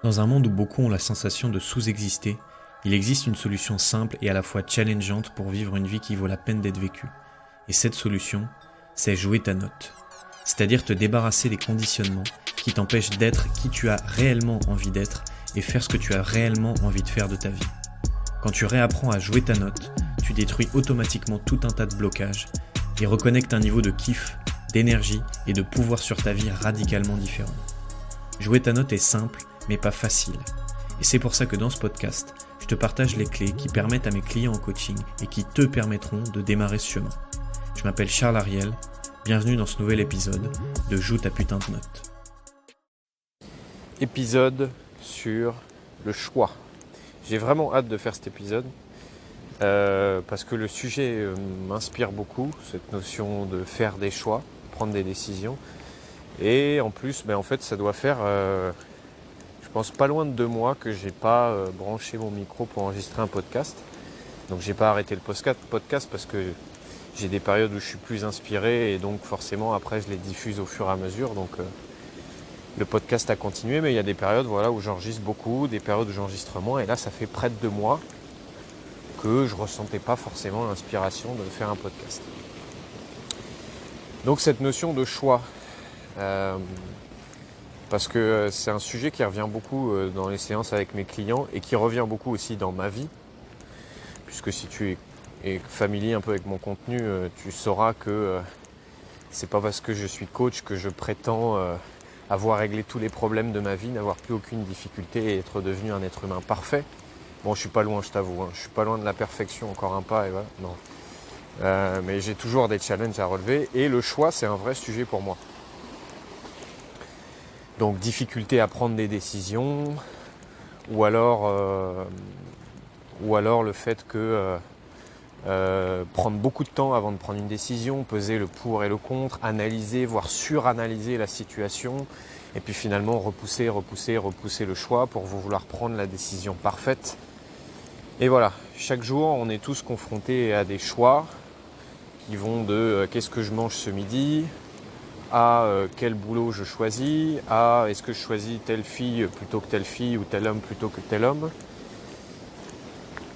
Dans un monde où beaucoup ont la sensation de sous-exister, il existe une solution simple et à la fois challengeante pour vivre une vie qui vaut la peine d'être vécue. Et cette solution, c'est jouer ta note. C'est-à-dire te débarrasser des conditionnements qui t'empêchent d'être qui tu as réellement envie d'être et faire ce que tu as réellement envie de faire de ta vie. Quand tu réapprends à jouer ta note, tu détruis automatiquement tout un tas de blocages et reconnectes un niveau de kiff, d'énergie et de pouvoir sur ta vie radicalement différent. Jouer ta note est simple, mais pas facile. Et c'est pour ça que dans ce podcast, je te partage les clés qui permettent à mes clients en coaching et qui te permettront de démarrer ce chemin. Je m'appelle Charles Ariel, bienvenue dans ce nouvel épisode de Joue ta putain de note. Épisode sur le choix. J'ai vraiment hâte de faire cet épisode parce que le sujet m'inspire beaucoup, cette notion de faire des choix, prendre des décisions. Et en plus, en fait, ça doit faire, je pense, pas loin de 2 mois que j'ai pas branché mon micro pour enregistrer un podcast. Donc j'ai pas arrêté le podcast parce que j'ai des périodes où je suis plus inspiré et donc forcément après je les diffuse au fur et à mesure. Donc le podcast a continué, mais il y a des périodes où j'enregistre beaucoup, des périodes où j'enregistre moins. Et là, ça fait près de 2 mois que je ressentais pas forcément l'inspiration de faire un podcast. Donc cette notion de choix, parce que c'est un sujet qui revient beaucoup dans les séances avec mes clients et qui revient beaucoup aussi dans ma vie, puisque si tu es familier un peu avec mon contenu, tu sauras que c'est pas parce que je suis coach que je prétends avoir réglé tous les problèmes de ma vie, n'avoir plus aucune difficulté et être devenu un être humain parfait. Bon, je suis pas loin, je t'avoue, je suis pas loin de la perfection, encore un pas, et voilà, non. Mais j'ai toujours des challenges à relever et le choix, c'est un vrai sujet pour moi. Donc, difficulté à prendre des décisions, ou alors le fait que prendre beaucoup de temps avant de prendre une décision, peser le pour et le contre, analyser, voire suranalyser la situation, et puis finalement repousser le choix pour vouloir prendre la décision parfaite. Et voilà, chaque jour on est tous confrontés à des choix qui vont de qu'est-ce que je mange ce midi, à quel boulot je choisis, à est-ce que je choisis telle fille plutôt que telle fille ou tel homme plutôt que tel homme.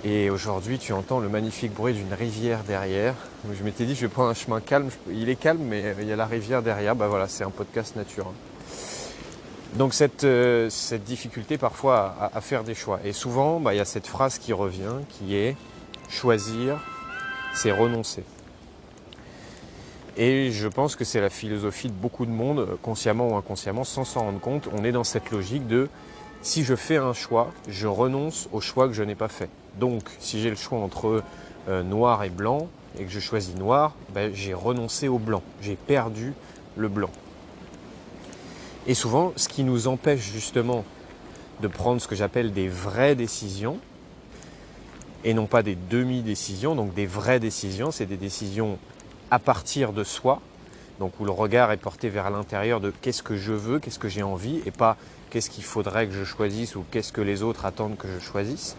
Et aujourd'hui, tu entends le magnifique bruit d'une rivière derrière. Donc, je m'étais dit, je vais prendre un chemin calme. Il est calme, mais il y a la rivière derrière. Voilà, c'est un podcast nature. Donc cette difficulté parfois à faire des choix. Et souvent, il y a cette phrase qui revient, qui est « choisir, c'est renoncer ». Et je pense que c'est la philosophie de beaucoup de monde, consciemment ou inconsciemment, sans s'en rendre compte. On est dans cette logique de « si je fais un choix, je renonce au choix que je n'ai pas fait ». Donc, si j'ai le choix entre noir et blanc, et que je choisis noir, j'ai renoncé au blanc. J'ai perdu le blanc. Et souvent, ce qui nous empêche justement de prendre ce que j'appelle des vraies décisions, et non pas des demi-décisions, donc des vraies décisions, c'est des décisions à partir de soi, donc où le regard est porté vers l'intérieur de qu'est-ce que je veux, qu'est-ce que j'ai envie, et pas qu'est-ce qu'il faudrait que je choisisse ou qu'est-ce que les autres attendent que je choisisse.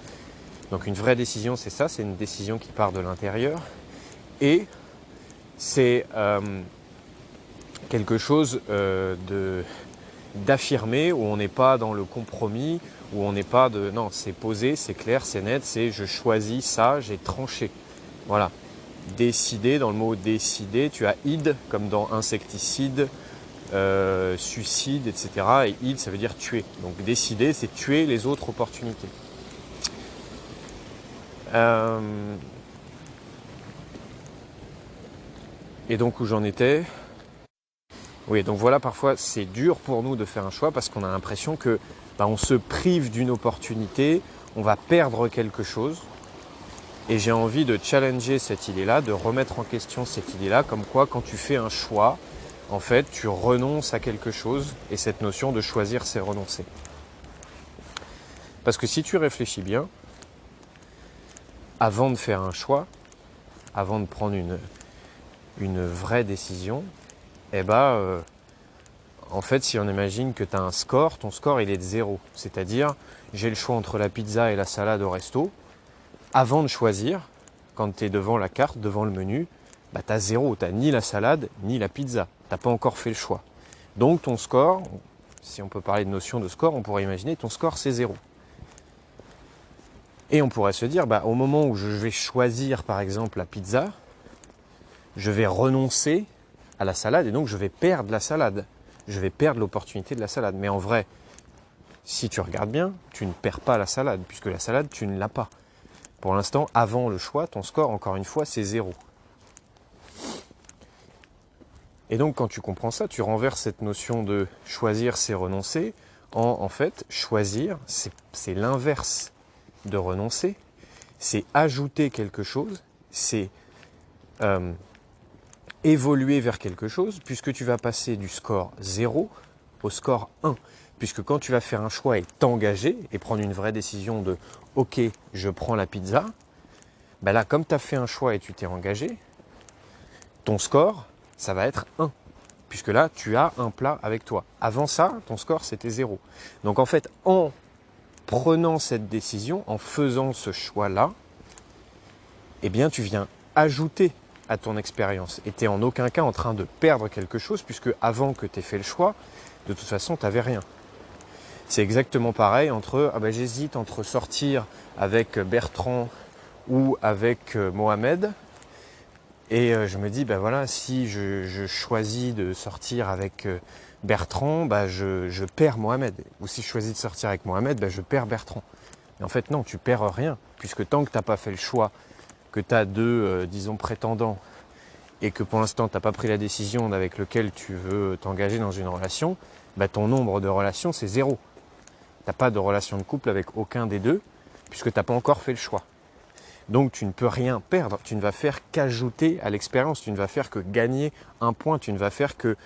Donc une vraie décision, c'est ça, c'est une décision qui part de l'intérieur et c'est quelque chose d'affirmé où on n'est pas dans le compromis, où on n'est pas de... Non, c'est posé, c'est clair, c'est net, c'est je choisis ça, j'ai tranché. Voilà. Décider, dans le mot décider, tu as id comme dans insecticide, suicide, etc. Et id, ça veut dire tuer. Donc décider, c'est tuer les autres opportunités. Et donc où j'en étais ? Oui, donc voilà, parfois c'est dur pour nous de faire un choix parce qu'on a l'impression que on se prive d'une opportunité, on va perdre quelque chose. Et j'ai envie de challenger cette idée-là, de remettre en question cette idée-là, comme quoi quand tu fais un choix, en fait, tu renonces à quelque chose et cette notion de choisir, c'est renoncer. Parce que si tu réfléchis bien, avant de faire un choix, avant de prendre une vraie décision, en fait, si on imagine que tu as un score, ton score il est de 0. C'est-à-dire, j'ai le choix entre la pizza et la salade au resto. Avant de choisir, quand tu es devant la carte, devant le menu, tu as 0. Tu n'as ni la salade, ni la pizza. Tu n'as pas encore fait le choix. Donc ton score, si on peut parler de notion de score, on pourrait imaginer ton score c'est 0. Et on pourrait se dire, au moment où je vais choisir par exemple la pizza, je vais renoncer à la salade et donc je vais perdre la salade. Je vais perdre l'opportunité de la salade. Mais en vrai, si tu regardes bien, tu ne perds pas la salade, puisque la salade, tu ne l'as pas. Pour l'instant, avant le choix, ton score, encore une fois, c'est 0. Et donc, quand tu comprends ça, tu renverses cette notion de choisir, c'est renoncer, en fait, choisir, c'est l'inverse de renoncer, c'est ajouter quelque chose, c'est évoluer vers quelque chose, puisque tu vas passer du score 0 au score 1. Puisque quand tu vas faire un choix et t'engager, et prendre une vraie décision de « ok, je prends la pizza », là, comme tu as fait un choix et tu t'es engagé, ton score, ça va être 1. Puisque là, tu as un plat avec toi. Avant ça, ton score, c'était 0. Donc en fait, en prenant cette décision, en faisant ce choix-là, eh bien, tu viens ajouter à ton expérience. Et tu n'es en aucun cas en train de perdre quelque chose, puisque avant que tu aies fait le choix, de toute façon, tu n'avais rien. C'est exactement pareil entre, j'hésite entre sortir avec Bertrand ou avec Mohamed. Et je me dis, si je choisis de sortir avec Bertrand, je perds Mohamed. Ou si je choisis de sortir avec Mohamed, je perds Bertrand. Mais en fait, non, tu perds rien. Puisque tant que tu n'as pas fait le choix, que tu as deux, prétendants, et que pour l'instant, tu n'as pas pris la décision avec lequel tu veux t'engager dans une relation, ton nombre de relations, c'est 0. Tu n'as pas de relation de couple avec aucun des deux, puisque tu n'as pas encore fait le choix. Donc tu ne peux rien perdre, tu ne vas faire qu'ajouter à l'expérience, tu ne vas faire que gagner un point, tu ne vas faire que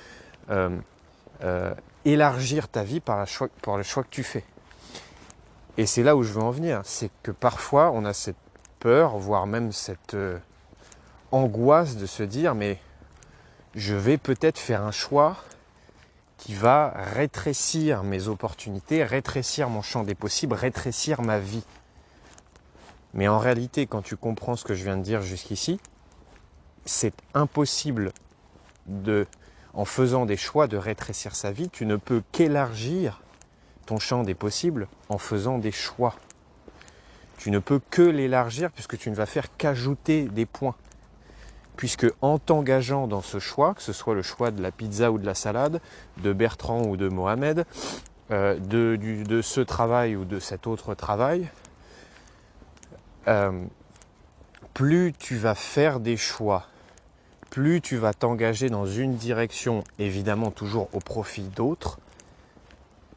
élargir ta vie par le choix que tu fais. Et c'est là où je veux en venir, c'est que parfois on a cette peur, voire même cette angoisse de se dire mais je vais peut-être faire un choix qui va rétrécir mes opportunités, rétrécir mon champ des possibles, rétrécir ma vie. Mais en réalité, quand tu comprends ce que je viens de dire jusqu'ici, c'est impossible en faisant des choix, de rétrécir sa vie. Tu ne peux qu'élargir ton champ des possibles en faisant des choix. Tu ne peux que l'élargir puisque tu ne vas faire qu'ajouter des points. Puisque en t'engageant dans ce choix, que ce soit le choix de la pizza ou de la salade, de Bertrand ou de Mohamed, de ce travail ou de cet autre travail, plus tu vas faire des choix, plus tu vas t'engager dans une direction, évidemment toujours au profit d'autres,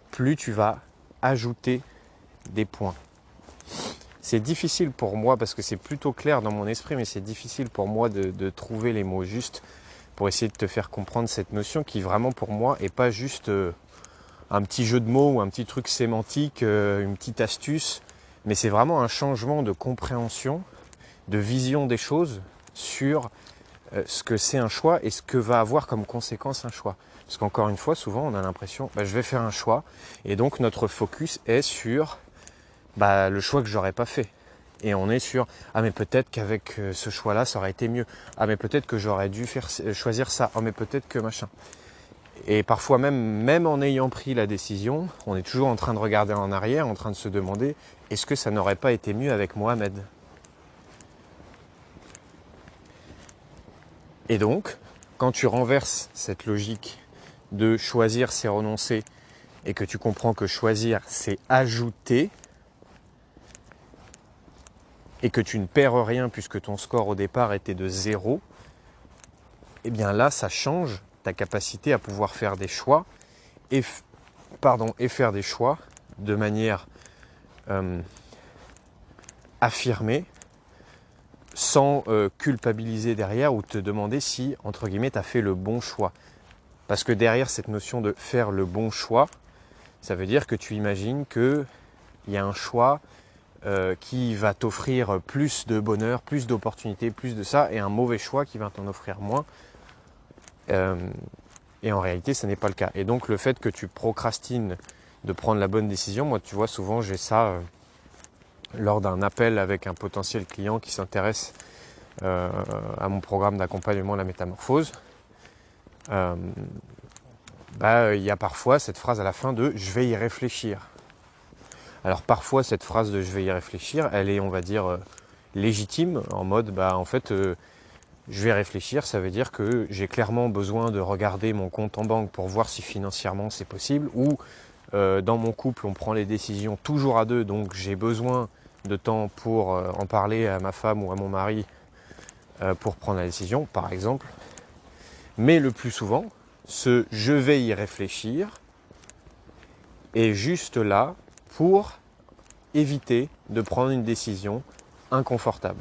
plus tu vas ajouter des points. C'est difficile pour moi, parce que c'est plutôt clair dans mon esprit, mais c'est difficile pour moi de trouver les mots justes pour essayer de te faire comprendre cette notion qui vraiment pour moi n'est pas juste un petit jeu de mots ou un petit truc sémantique, une petite astuce, mais c'est vraiment un changement de compréhension, de vision des choses sur ce que c'est un choix et ce que va avoir comme conséquence un choix. Parce qu'encore une fois, souvent on a l'impression, je vais faire un choix, et donc notre focus est sur le choix que j'aurais pas fait. Et on est sur, mais peut-être qu'avec ce choix-là, ça aurait été mieux. Mais peut-être que j'aurais dû choisir ça. Mais peut-être que machin. Et parfois même en ayant pris la décision, on est toujours en train de regarder en arrière, en train de se demander, est-ce que ça n'aurait pas été mieux avec Mohamed ? Et donc, quand tu renverses cette logique de choisir, c'est renoncer, et que tu comprends que choisir, c'est ajouter, et que tu ne perds rien puisque ton score au départ était de 0, eh bien là, ça change ta capacité à pouvoir faire des choix et faire des choix de manière affirmée, sans culpabiliser derrière ou te demander si, entre guillemets, tu as fait le bon choix. Parce que derrière cette notion de faire le bon choix, ça veut dire que tu imagines qu'il y a un choix qui va t'offrir plus de bonheur, plus d'opportunités, plus de ça, et un mauvais choix qui va t'en offrir moins. Et en réalité, ce n'est pas le cas. Et donc, le fait que tu procrastines de prendre la bonne décision, moi, tu vois, souvent, j'ai ça lors d'un appel avec un potentiel client qui s'intéresse à mon programme d'accompagnement à la métamorphose. il y a parfois cette phrase à la fin de « je vais y réfléchir ». Alors parfois cette phrase de « je vais y réfléchir », elle est, on va dire, légitime, en mode je vais réfléchir, ça veut dire que j'ai clairement besoin de regarder mon compte en banque pour voir si financièrement c'est possible, ou dans mon couple on prend les décisions toujours à deux, donc j'ai besoin de temps pour en parler à ma femme ou à mon mari pour prendre la décision, par exemple. Mais le plus souvent, ce « je vais y réfléchir » est juste là pour éviter de prendre une décision inconfortable.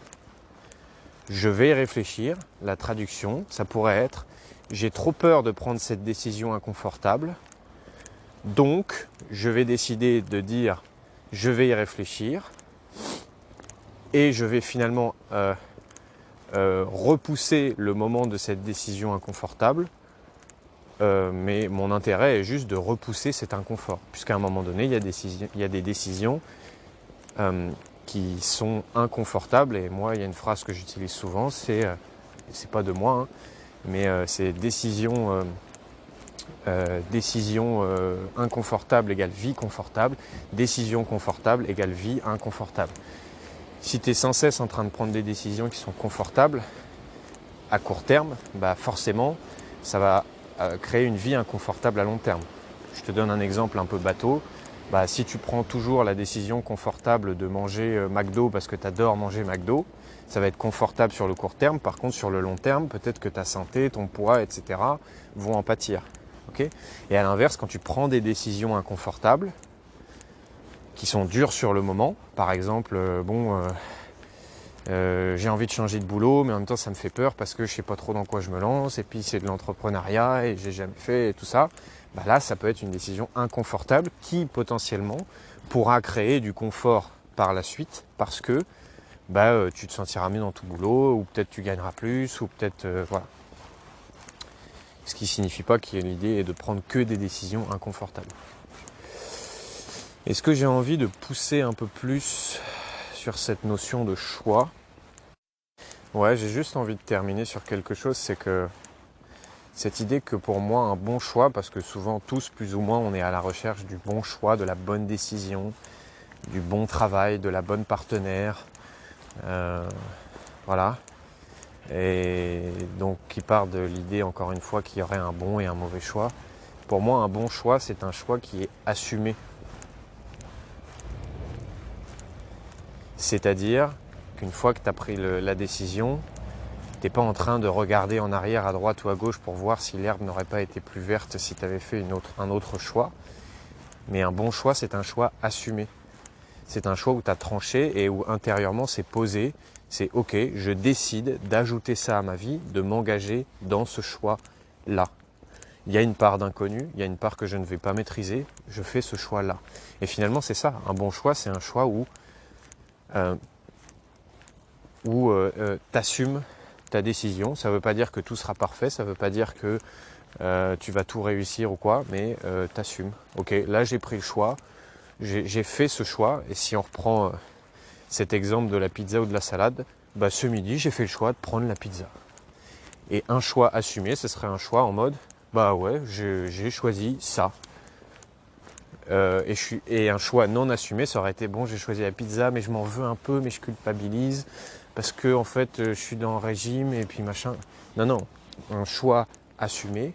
Je vais y réfléchir, la traduction, ça pourrait être « j'ai trop peur de prendre cette décision inconfortable, donc je vais décider de dire « je vais y réfléchir » et je vais finalement repousser le moment de cette décision inconfortable, mais mon intérêt est juste de repousser cet inconfort, puisqu'à un moment donné, il y a des décisions qui sont inconfortables, et moi, il y a une phrase que j'utilise souvent, c'est pas de moi, mais c'est décision inconfortable égale vie confortable, décision confortable égale vie inconfortable. Si tu es sans cesse en train de prendre des décisions qui sont confortables, à court terme, forcément, ça va créer une vie inconfortable à long terme. Je te donne un exemple un peu bateau. Si tu prends toujours la décision confortable de manger McDo parce que tu adores manger McDo, ça va être confortable sur le court terme. Par contre, sur le long terme, peut-être que ta santé, ton poids, etc. vont en pâtir. Okay ? Et à l'inverse, quand tu prends des décisions inconfortables, qui sont dures sur le moment, par exemple, j'ai envie de changer de boulot, mais en même temps ça me fait peur parce que je ne sais pas trop dans quoi je me lance, et puis c'est de l'entrepreneuriat et j'ai jamais fait et tout ça. Là, ça peut être une décision inconfortable qui potentiellement pourra créer du confort par la suite parce que tu te sentiras mieux dans ton boulot, ou peut-être tu gagneras plus, ou peut-être voilà. Ce qui ne signifie pas que l'idée est de prendre que des décisions inconfortables. Est-ce que j'ai envie de pousser un peu plus sur cette notion de choix ? Ouais, j'ai juste envie de terminer sur quelque chose, c'est que cette idée que pour moi un bon choix, parce que souvent tous plus ou moins on est à la recherche du bon choix, de la bonne décision, du bon travail, de la bonne partenaire, voilà. Et donc qui part de l'idée encore une fois qu'il y aurait un bon et un mauvais choix. Pour moi un bon choix c'est un choix qui est assumé. C'est-à-dire qu'une fois que tu as pris la décision, tu n'es pas en train de regarder en arrière à droite ou à gauche pour voir si l'herbe n'aurait pas été plus verte si tu avais fait un autre choix. Mais un bon choix, c'est un choix assumé. C'est un choix où tu as tranché et où intérieurement c'est posé. C'est OK, je décide d'ajouter ça à ma vie, de m'engager dans ce choix-là. Il y a une part d'inconnu, il y a une part que je ne vais pas maîtriser, je fais ce choix-là. Et finalement c'est ça, un bon choix, c'est un choix où tu assumes ta décision. Ça ne veut pas dire que tout sera parfait, ça ne veut pas dire que tu vas tout réussir ou quoi, mais tu assumes. Ok, là j'ai pris le choix, j'ai fait ce choix, et si on reprend cet exemple de la pizza ou de la salade, ce midi j'ai fait le choix de prendre la pizza. Et un choix assumé, ce serait un choix en mode, ouais, j'ai choisi ça. Et un choix non assumé, ça aurait été bon, j'ai choisi la pizza, mais je m'en veux un peu, mais je culpabilise parce que en fait, je suis dans le régime et puis machin. Non, un choix assumé,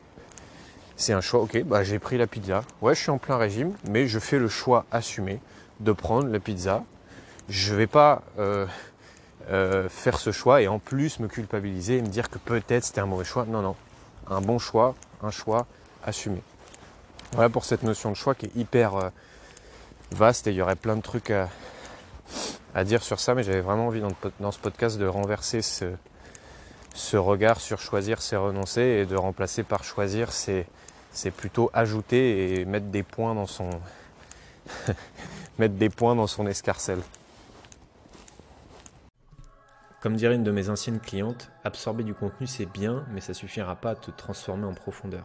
c'est un choix. Ok, j'ai pris la pizza. Ouais, je suis en plein régime, mais je fais le choix assumé de prendre la pizza. Je vais pas faire ce choix et en plus me culpabiliser et me dire que peut-être c'était un mauvais choix. Non, un bon choix, un choix assumé. Voilà pour cette notion de choix qui est hyper vaste, et il y aurait plein de trucs à dire sur ça, mais j'avais vraiment envie dans ce podcast de renverser ce regard sur choisir, c'est renoncer, et de remplacer par choisir, c'est plutôt ajouter et mettre des points dans son escarcelle. Comme dirait une de mes anciennes clientes, absorber du contenu c'est bien, mais ça suffira pas à te transformer en profondeur.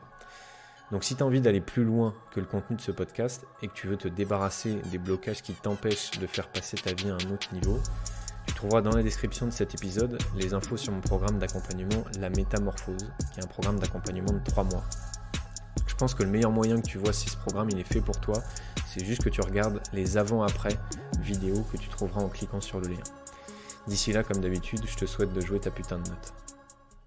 Donc si tu as envie d'aller plus loin que le contenu de ce podcast et que tu veux te débarrasser des blocages qui t'empêchent de faire passer ta vie à un autre niveau, tu trouveras dans la description de cet épisode les infos sur mon programme d'accompagnement La Métamorphose, qui est un programme d'accompagnement de 3 mois. Je pense que le meilleur moyen que tu vois si ce programme il est fait pour toi, c'est juste que tu regardes les avant-après vidéos que tu trouveras en cliquant sur le lien. D'ici là, comme d'habitude, je te souhaite de jouer ta putain de note.